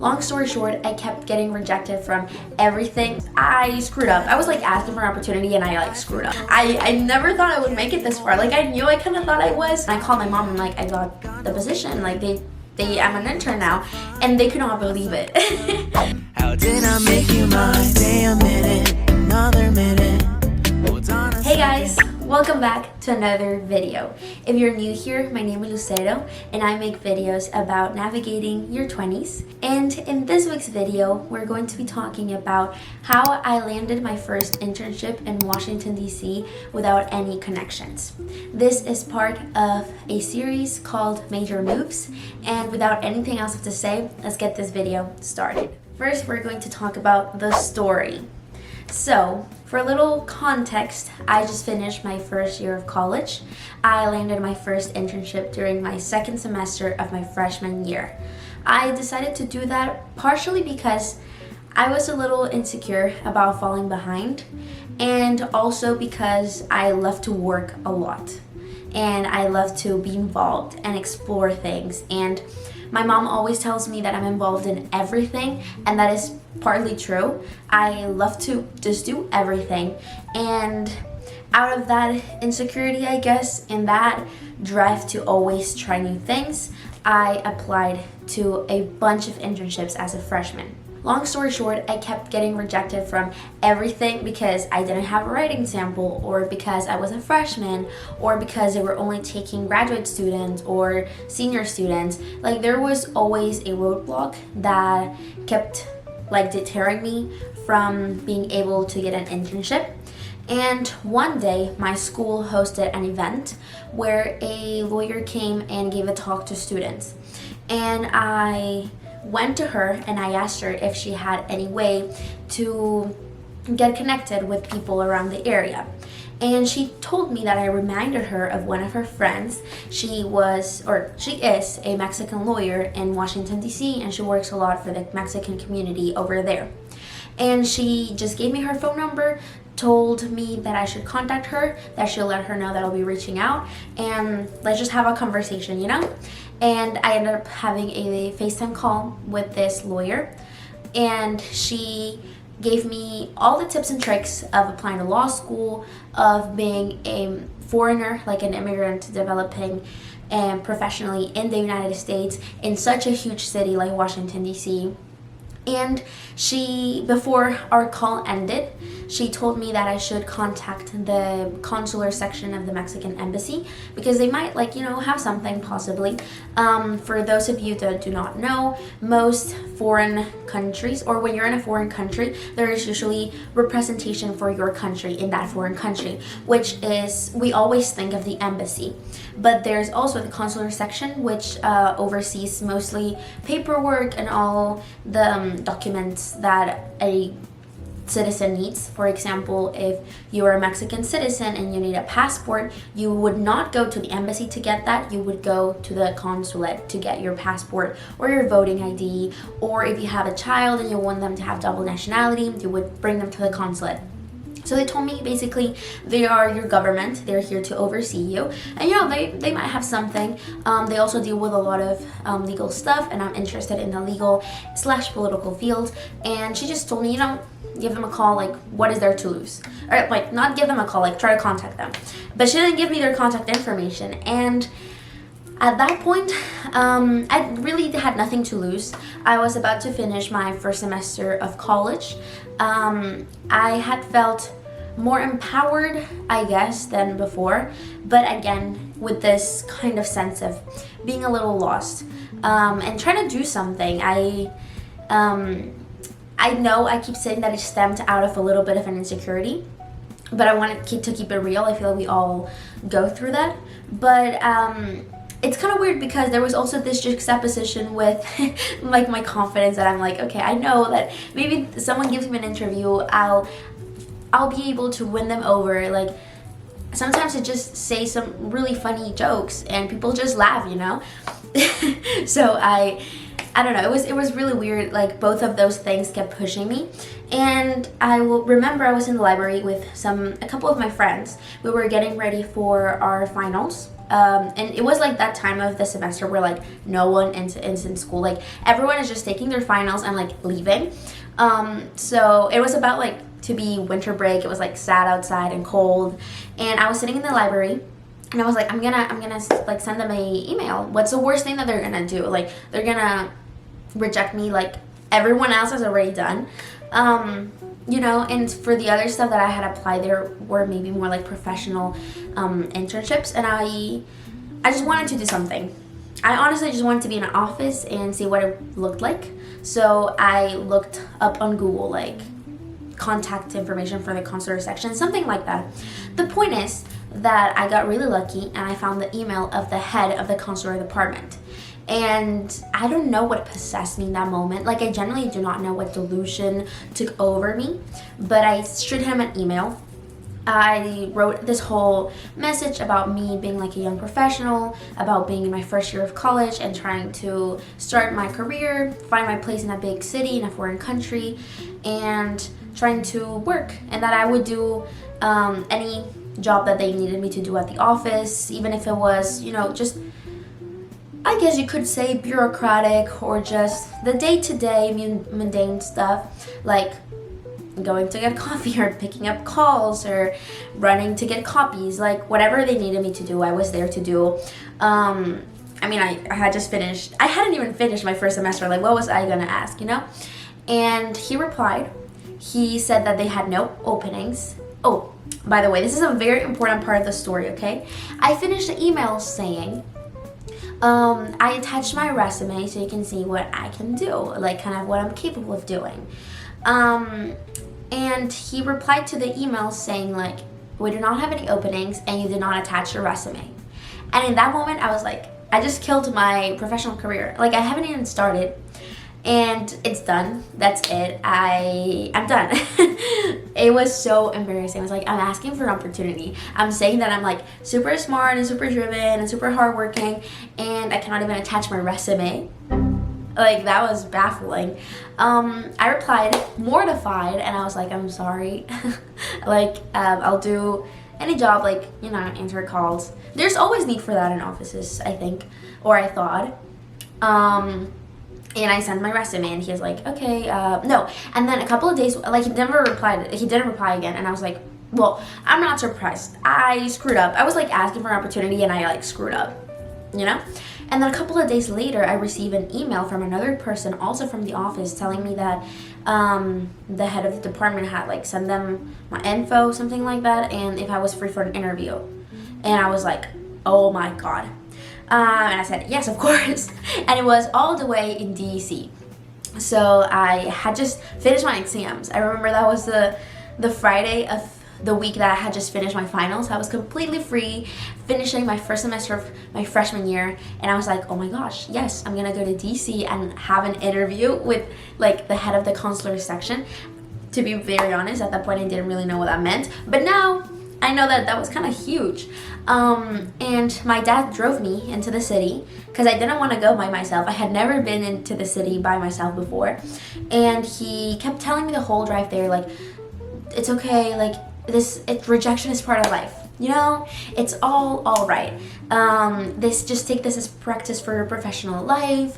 Long story short, I kept getting rejected from everything. I screwed up. I was like asking for an opportunity and I like screwed up. I never thought I would make it this far. Like I knew I kind of thought I was. And I called my mom and like I got the position. Like I'm an intern now, and they could not believe it. How did I make you mine? Stay a minute, another minute. Hey guys, welcome back to another video. If you're new here, my name is Lucero, and I make videos about navigating your 20s. And in this week's video, we're going to be talking about how I landed my first internship in Washington D.C. without any connections. This is part of a series called Major Moves, and without anything else to say, let's get this video started. First, we're going to talk about the story. So, for a little context, I just finished my first year of college. I landed my first internship during my second semester of my freshman year. I decided to do that partially because I was a little insecure about falling behind, and also because I love to work a lot and I love to be involved and explore things. And my mom always tells me that I'm involved in everything, and that is partly true. I love to just do everything, and out of that insecurity, I guess, and that drive to always try new things, I applied to a bunch of internships as a freshman. Long story short, I kept getting rejected from everything because I didn't have a writing sample, or because I was a freshman, or because they were only taking graduate students or senior students. Like, there was always a roadblock that kept deterring me from being able to get an internship. And one day, my school hosted an event where a lawyer came and gave a talk to students. And I went to her and I asked her if she had any way to get connected with people around the area. And she told me that I reminded her of one of her friends. She is a Mexican lawyer in Washington D.C. and she works a lot for the Mexican community over there. And she just gave me her phone number, told me that I should contact her, that she'll let her know that I'll be reaching out, and let's just have a conversation, you know? And I ended up having a FaceTime call with this lawyer, and she gave me all the tips and tricks of applying to law school, of being a foreigner, like an immigrant developing and professionally in the United States in such a huge city like Washington, D.C. And before our call ended, she told me that I should contact the consular section of the Mexican embassy because they might, have something possibly. For those of you that do not know, most foreign countries, or when you're in a foreign country, there is usually representation for your country in that foreign country, which is, we always think of the embassy. But there's also the consular section, which oversees mostly paperwork and all the documents that a citizen needs. For example, if you are a Mexican citizen and you need a passport, you would not go to the embassy to get that. You would go to the consulate to get your passport or your voting ID. Or if you have a child and you want them to have double nationality, you would bring them to the consulate. So they told me basically they are your government, they're here to oversee you, and they might have something. They also deal with a lot of legal stuff, and I'm interested in the legal/political field. And she just told me, give them a call, what is there to lose? Or not give them a call, try to contact them. But she didn't give me their contact information, and at that point, I really had nothing to lose. I was about to finish my first semester of college. I had felt more empowered, I guess, than before, but again, with this kind of sense of being a little lost, and trying to do something. I know I keep saying that it stemmed out of a little bit of an insecurity, but I want to keep it real. I feel like we all go through that, but it's kind of weird because there was also this juxtaposition with my confidence that I'm okay, I know that maybe someone gives me an interview, I'll be able to win them over. Sometimes I just say some really funny jokes and people just laugh, So I don't know, it was really weird. Both of those things kept pushing me. And I will remember I was in the library with a couple of my friends. We were getting ready for our finals. And it was like that time of the semester where like no one is in school, like everyone is just taking their finals and like leaving. So it was about like to be winter break. It was like sad outside and cold, and I was sitting in the library and I was like, I'm gonna like send them a email. What's the worst thing that they're gonna do? Like they're gonna reject me like everyone else has already done. You know, and for the other stuff that I had applied, there were maybe more like professional internships, and I just wanted to do something. I honestly just wanted to be in an office and see what it looked like. So I looked up on Google like contact information for the consular section, something like that. The point is that I got really lucky and I found the email of the head of the consular department. And I don't know what possessed me in that moment. Like, I generally do not know what delusion took over me, but I shoot him an email. I wrote this whole message about me being like a young professional, about being in my first year of college and trying to start my career, find my place in a big city, in a foreign country, and trying to work. And that I would do any job that they needed me to do at the office, even if it was, you know, just, I guess you could say bureaucratic or just the day-to-day mundane stuff, like going to get coffee or picking up calls or running to get copies, like whatever they needed me to do, I was there to do. I mean, I had just finished, I hadn't even finished my first semester, like what was I gonna ask, you know? And he replied, he said that they had no openings. Oh, by the way, this is a very important part of the story, okay? I finished the email saying, I attached my resume so you can see what I can do, like kind of what I'm capable of doing. And he replied to the email saying like, we do not have any openings and you did not attach your resume. And in that moment, I was like, I just killed my professional career. Like, I haven't even started and it's done. That's it. I'm done. It was so embarrassing. I was like, I'm asking for an opportunity. I'm saying that I'm like super smart and super driven and super hardworking, and I cannot even attach my resume. Like, that was baffling. I replied mortified, and I was like, I'm sorry. Like, I'll do any job, like, you know, answer calls. There's always need for that in offices, I think, or I thought. And I sent my resume, and he was like, okay, no. And then a couple of days, like, he didn't reply again, and I was like, well, I'm not surprised. I screwed up. I was, like, asking for an opportunity, and I, like, screwed up, you know? And then a couple of days later, I received an email from another person, also from the office, telling me that the head of the department had, like, sent them my info, something like that, and if I was free for an interview. And I was like, oh, my God. And I said, yes, of course. And it was all the way in D.C. So I had just finished my exams. I remember that was the Friday of the week that I had just finished my finals. I was completely free, finishing my first semester of my freshman year. And I was like, oh my gosh, yes, I'm going to go to D.C. and have an interview with like the head of the consular section. To be very honest, at that point, I didn't really know what that meant. But now I know that that was kind of huge. And my dad drove me into the city because I didn't want to go by myself. I had never been into the city by myself before. And he kept telling me the whole drive there, like, it's okay, like, rejection is part of life. You know, it's all right. Just take this as practice for your professional life,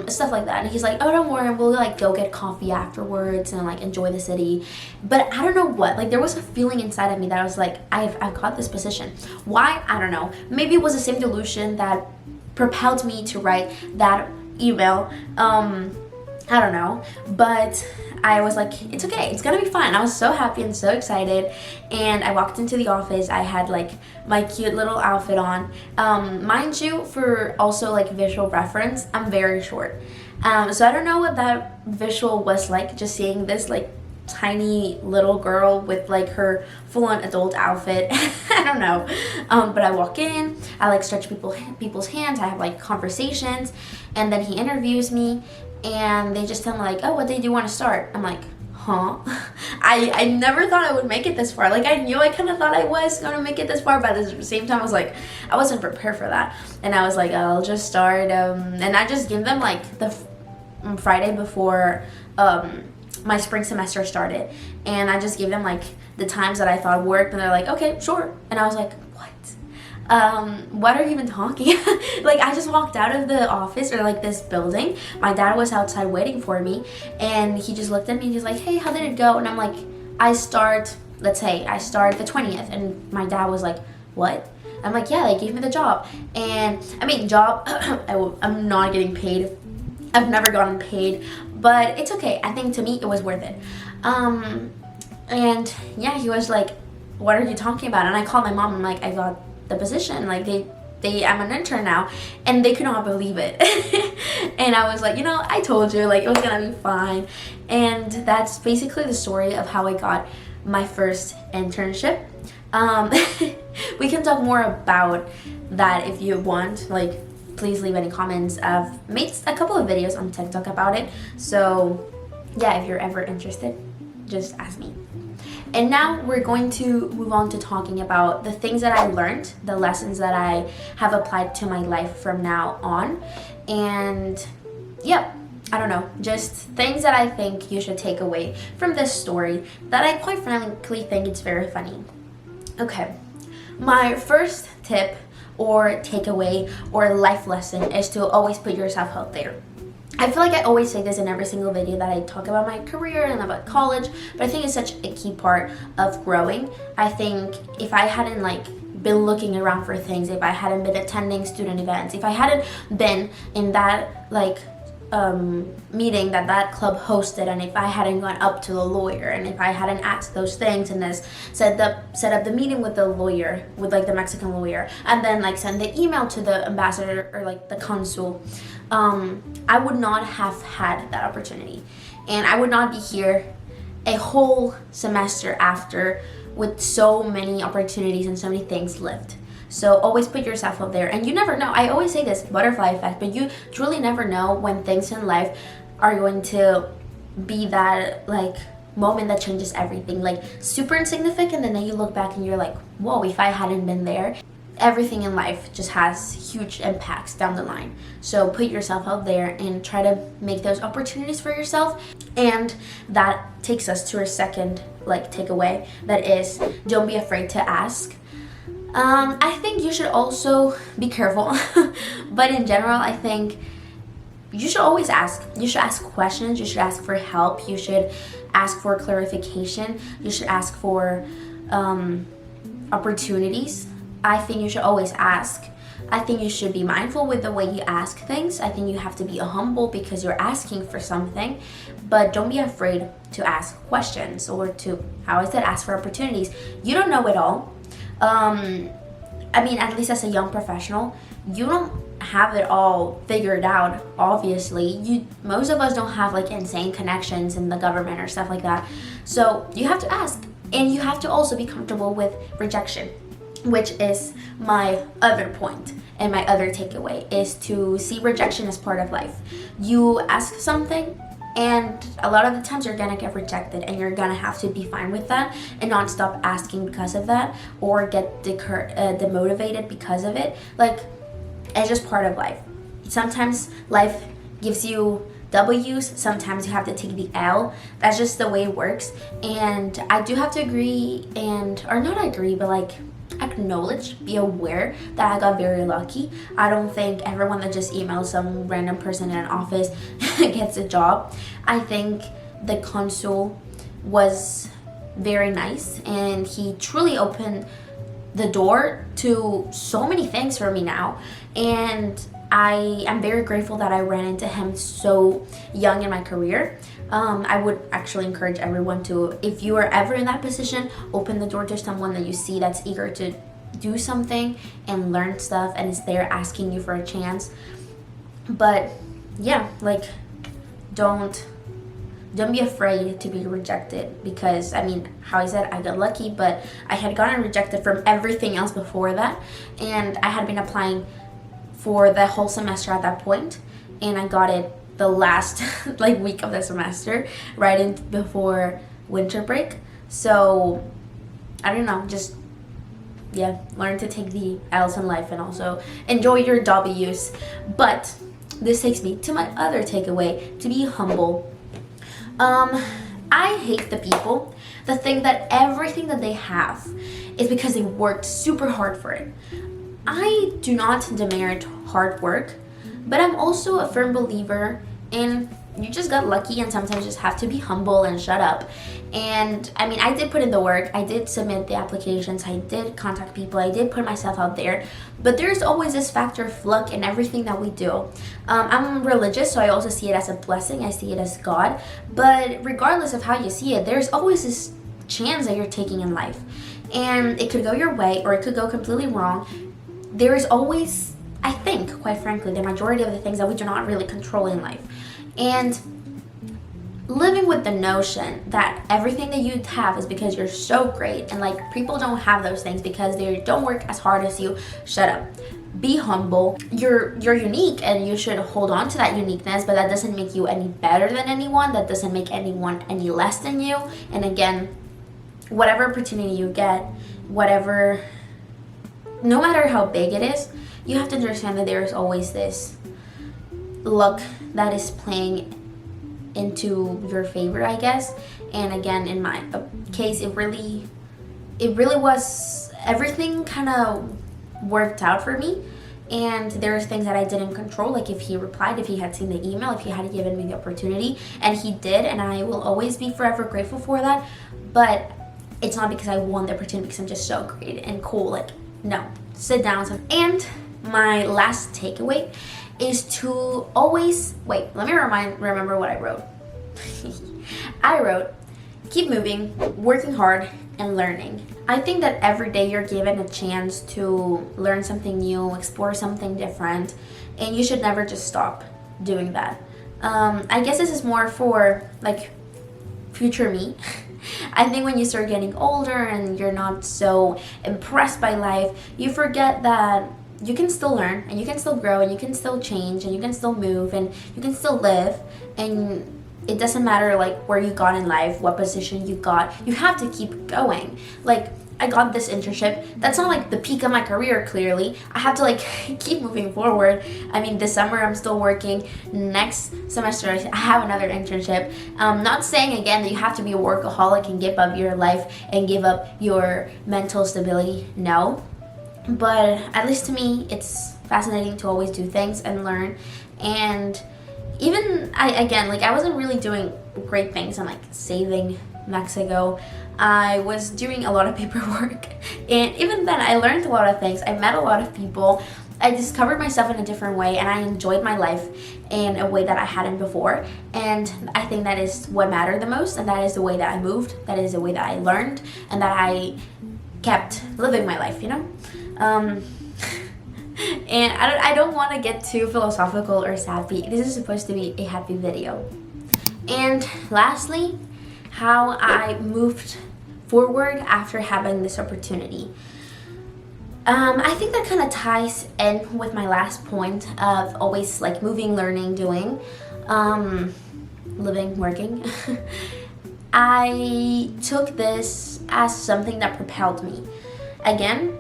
stuff like that. And he's like, oh, don't worry, we'll like go get coffee afterwards and like enjoy the city. But I don't know what, like there was a feeling inside of me that I was like, I've got this position. Why? I don't know. Maybe it was the same delusion that propelled me to write that email. I don't know, but I was like, it's okay, it's gonna be fun. I was so happy and so excited, and I walked into the office. I had like my cute little outfit on. Mind you, for also like visual reference, I'm very short. So I don't know what that visual was like, just seeing this like tiny little girl with like her full-on adult outfit. I don't know. But I walk in, I like stretch people's hands, I have like conversations, and then he interviews me. And they just tell me like, oh, what day do you want to start? I'm like, huh? I never thought I would make it this far. Like, I knew I kind of thought I was going to make it this far, but at the same time, I was like, I wasn't prepared for that. And I was like, I'll just start. And I just give them like the Friday before my spring semester started. And I just gave them like the times that I thought worked. And they're like, okay, sure. And I was like, what? what are you even talking? Like, I just walked out of the office, or like this building. My dad was outside waiting for me, and he just looked at me and he's like, hey, how did it go? And I'm like, let's say I start the 20th, and my dad was like, what? I'm like, yeah, they gave me the job. And I mean, I'm not getting paid. I've never gotten paid, but it's okay. I think to me it was worth it. And yeah, he was like, what are you talking about? And I called my mom. I'm like, I got the position. Like, I'm an intern now, and they could not believe it. And I was like, I told you, like, it was gonna be fine. And that's basically the story of how I got my first internship. We can talk more about that if you want. Like, please leave any comments. I've made a couple of videos on TikTok about it, so yeah, if you're ever interested, just ask me. And now we're going to move on to talking about the things that I learned, the lessons that I have applied to my life from now on. And yeah, I don't know, just things that I think you should take away from this story that I quite frankly think it's very funny. Okay, my first tip or takeaway or life lesson is to always put yourself out there. I feel like I always say this in every single video that I talk about my career and about college, but I think it's such a key part of growing. I think if I hadn't been looking around for things, if I hadn't been attending student events, if I hadn't been in that meeting that club hosted, and if I hadn't gone up to the lawyer, and if I hadn't asked those things and this set up the meeting with the lawyer, with the Mexican lawyer, and then send the email to the ambassador or the consul, I would not have had that opportunity, and I would not be here a whole semester after with so many opportunities and so many things lived. So always put yourself out there, and you never know. I always say this butterfly effect, but you truly never know when things in life are going to be that moment that changes everything, super insignificant, and then you look back and you're like, whoa, if I hadn't been there. Everything in life just has huge impacts down the line. So put yourself out there and try to make those opportunities for yourself. And that takes us to our second takeaway, that is, don't be afraid to ask. I think you should also be careful, but in general, I think you should always ask. You should ask questions, you should ask for help, you should ask for clarification, you should ask for opportunities. I think you should always ask. I think you should be mindful with the way you ask things. I think you have to be humble because you're asking for something, but don't be afraid to ask questions or to, how I said, ask for opportunities. You don't know it all. At least as a young professional, you don't have it all figured out, obviously. Most of us don't have insane connections in the government or stuff like that. So you have to ask, and you have to also be comfortable with rejection, which is my other point and my other takeaway, is to see rejection as part of life. You ask something, and a lot of the times you're gonna get rejected, and you're gonna have to be fine with that and not stop asking because of that, or get demotivated because of it. It's just part of life. Sometimes life gives you W's, sometimes you have to take the L. That's just the way it works. And I do have to acknowledge, be aware that I got very lucky. I don't think everyone that just emails some random person in an office gets a job. I think the consul was very nice, and he truly opened the door to so many things for me now, and I am very grateful that I ran into him so young in my career. I would actually encourage everyone to, if you are ever in that position, open the door to someone that you see that's eager to do something and learn stuff and is there asking you for a chance. But yeah, don't be afraid to be rejected, because how I said, I got lucky, but I had gotten rejected from everything else before that, and I had been applying for the whole semester at that point, and I got it the last week of the semester, right in before winter break. So I don't know, just learn to take the L's in life and also enjoy your W's. But this takes me to my other takeaway, to be humble. I hate the people that think that everything that they have is because they worked super hard for it. I do not demerit hard work, but I'm also a firm believer in you just got lucky and sometimes just have to be humble and shut up. And I mean, I did put in the work, I did submit the applications, I did contact people, I did put myself out there, but there's always this factor of luck in everything that we do. I'm religious, so I also see it as a blessing, I see it as God, but regardless of how you see it, there's always this chance that you're taking in life. And it could go your way or it could go completely wrong. There is always, I think, quite frankly, the majority of the things that we do not really control in life. And living with the notion that everything that you have is because you're so great and like people don't have those things because they don't work as hard as you. Shut up. Be humble. You're unique and you should hold on to that uniqueness, but that doesn't make you any better than anyone. That doesn't make anyone any less than you. And again, whatever opportunity you get, no matter how big it is, you have to understand that there is always this luck that is playing into your favor, I guess. And again, in my case, it really was, everything kind of worked out for me. And there's things that I didn't control, like if he replied, if he had seen the email, if he had given me the opportunity, and he did, and I will always be forever grateful for that. But it's not because I won the opportunity, because I'm just so great and cool. Like, no, sit down. And my last takeaway is to always, wait, let me remember what I wrote. I wrote, keep moving, working hard, and learning. I think that every day you're given a chance to learn something new, explore something different, and you should never just stop doing that. I guess this is more for like future me. I think when you start getting older and you're not so impressed by life, you forget that you can still learn and you can still grow and you can still change and you can still move and you can still live, and it doesn't matter like where you got in life, what position you got, you have to keep going. Like, I got this internship. That's not like the peak of my career, clearly. I have to like keep moving forward. I mean, this summer I'm still working. Next semester I have another internship. Not saying again that you have to be a workaholic and give up your life and give up your mental stability. No. But at least to me, it's fascinating to always do things and learn. And even I wasn't really doing great things. I'm like saving Mexico. I was doing a lot of paperwork, and even then I learned a lot of things. I met a lot of people. I discovered myself in a different way, and I enjoyed my life in a way that I hadn't before. And I think that is what mattered the most, and that is the way that I moved, that is the way that I learned, and that I kept living my life, you know? And I don't want to get too philosophical or sappy. This is supposed to be a happy video. And lastly, how I moved forward after having this opportunity. I think that kind of ties in with my last point of always like moving, learning, doing, living, working. I took this as something that propelled me. Again,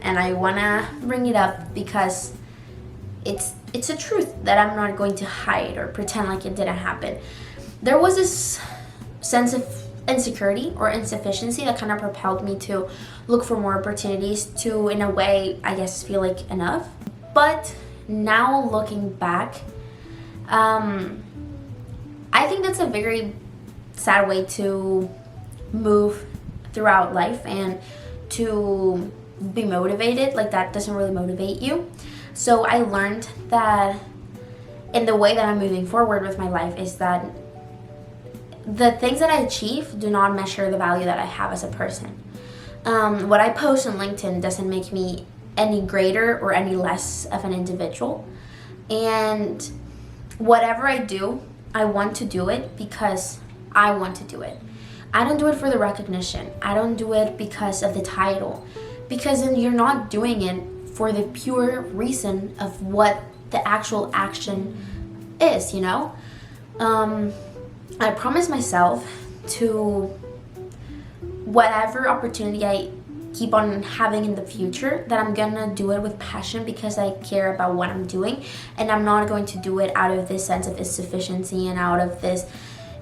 and I wanna bring it up because it's a truth that I'm not going to hide or pretend like it didn't happen. There was this sense of insecurity or insufficiency that kind of propelled me to look for more opportunities, to in a way I guess feel like enough. But now looking back, I think that's a very sad way to move throughout life and to be motivated. Like, that doesn't really motivate you. So I learned that in the way that I'm moving forward with my life is that the things that I achieve do not measure the value that I have as a person. What I post on LinkedIn doesn't make me any greater or any less of an individual. And whatever I do, I want to do it because I want to do it. I don't do it for the recognition. I don't do it because of the title. Because then you're not doing it for the pure reason of what the actual action is, you know? I promise myself to whatever opportunity I keep on having in the future, that I'm gonna do it with passion because I care about what I'm doing, and I'm not going to do it out of this sense of insufficiency and out of this,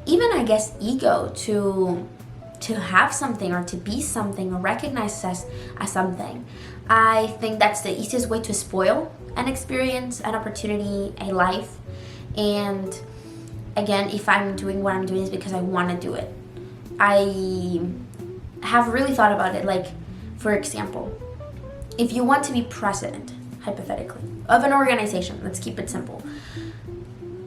even I guess, ego to have something or to be something or recognize as something. I think that's the easiest way to spoil an experience, an opportunity, a life. And again, if I'm doing what I'm doing, is because I want to do it. I have really thought about it. Like, for example, if you want to be president, hypothetically, of an organization, let's keep it simple,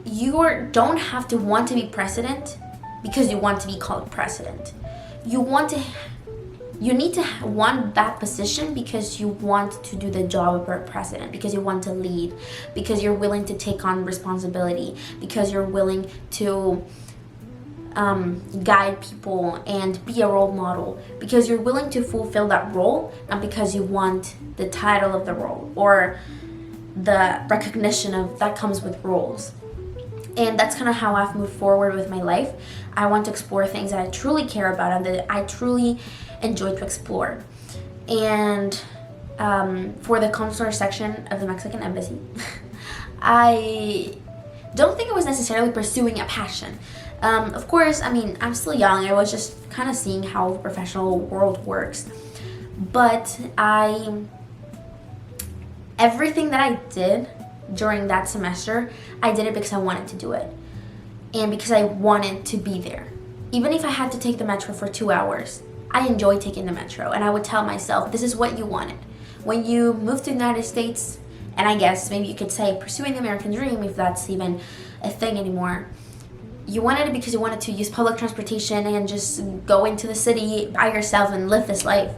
you don't have to want to be president because you want to be called president. You need to want that position because you want to do the job of a president, because you want to lead, because you're willing to take on responsibility, because you're willing to guide people and be a role model, because you're willing to fulfill that role, not because you want the title of the role or the recognition of that comes with roles. And that's kind of how I've moved forward with my life. I want to explore things that I truly care about and that I truly enjoy to explore. And for the consular section of the Mexican embassy, I don't think I was necessarily pursuing a passion. Of course, I mean, I'm still young. I was just kind of seeing how the professional world works. But everything that I did during that semester, I did it because I wanted to do it. And because I wanted to be there. Even if I had to take the metro for 2 hours, I enjoy taking the metro. And I would tell myself, this is what you wanted. When you moved to the United States, and I guess maybe you could say pursuing the American dream, if that's even a thing anymore, you wanted it because you wanted to use public transportation and just go into the city by yourself and live this life.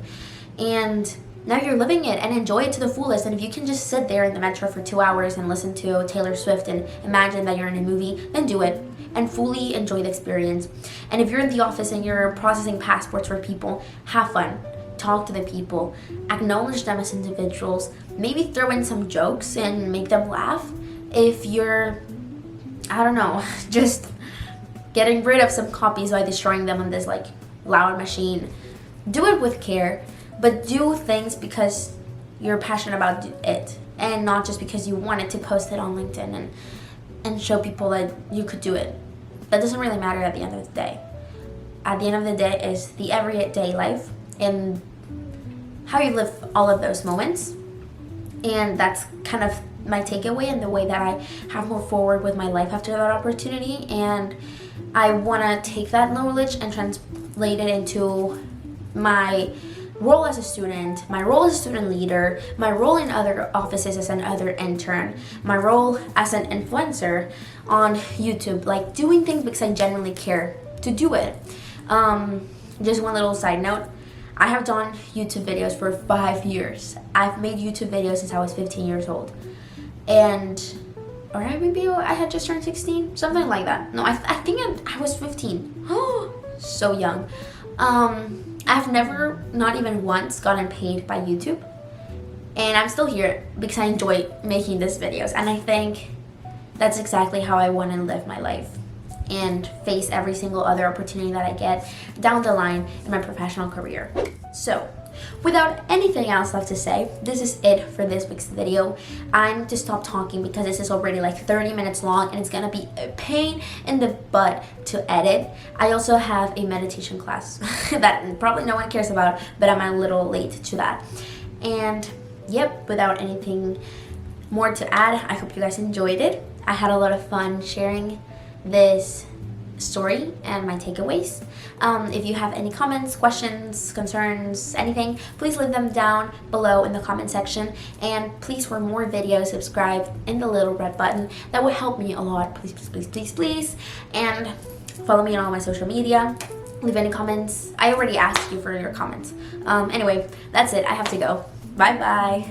And now you're living it and enjoy it to the fullest. And if you can just sit there in the metro for 2 hours and listen to Taylor Swift and imagine that you're in a movie, then do it and fully enjoy the experience. And if you're in the office and you're processing passports for people, have fun. Talk to the people. Acknowledge them as individuals. Maybe throw in some jokes and make them laugh. If you're, I don't know, just getting rid of some copies by destroying them on this like loud machine, do it with care. But do things because you're passionate about it and not just because you wanted to post it on LinkedIn and show people that you could do it. That doesn't really matter at the end of the day. At the end of the day is the everyday life and how you live all of those moments. And that's kind of my takeaway and the way that I have moved forward with my life after that opportunity. And I want to take that knowledge and translate it into my role as a student, my role as a student leader, my role in other offices as another intern, my role as an influencer on YouTube, like doing things because I genuinely care to do it. Just one little side note, I have done YouTube videos for 5 years. I've made YouTube videos since I was 15 years old. Or maybe I had just turned 16, something like that. No, I think I was 15. Oh, so young. I've never, not even once, gotten paid by YouTube. And I'm still here because I enjoy making these videos. And I think that's exactly how I want to live my life and face every single other opportunity that I get down the line in my professional career. So, without anything else left to say, this is it for this week's video. I'm to stop talking because this is already like 30 minutes long and it's gonna be a pain in the butt to edit. I also have a meditation class that probably no one cares about, but I'm a little late to that. And yep, without anything more to add, I hope you guys enjoyed it. I had a lot of fun sharing this story and my takeaways. If you have any comments, questions, concerns, anything, please leave them down below in the comment section. And please, for more videos, subscribe in the little red button. That would help me a lot. Please, please, please, please, please. And follow me on all my social media. Leave any comments. I already asked you for your comments. Anyway, that's it. I have to go. Bye bye.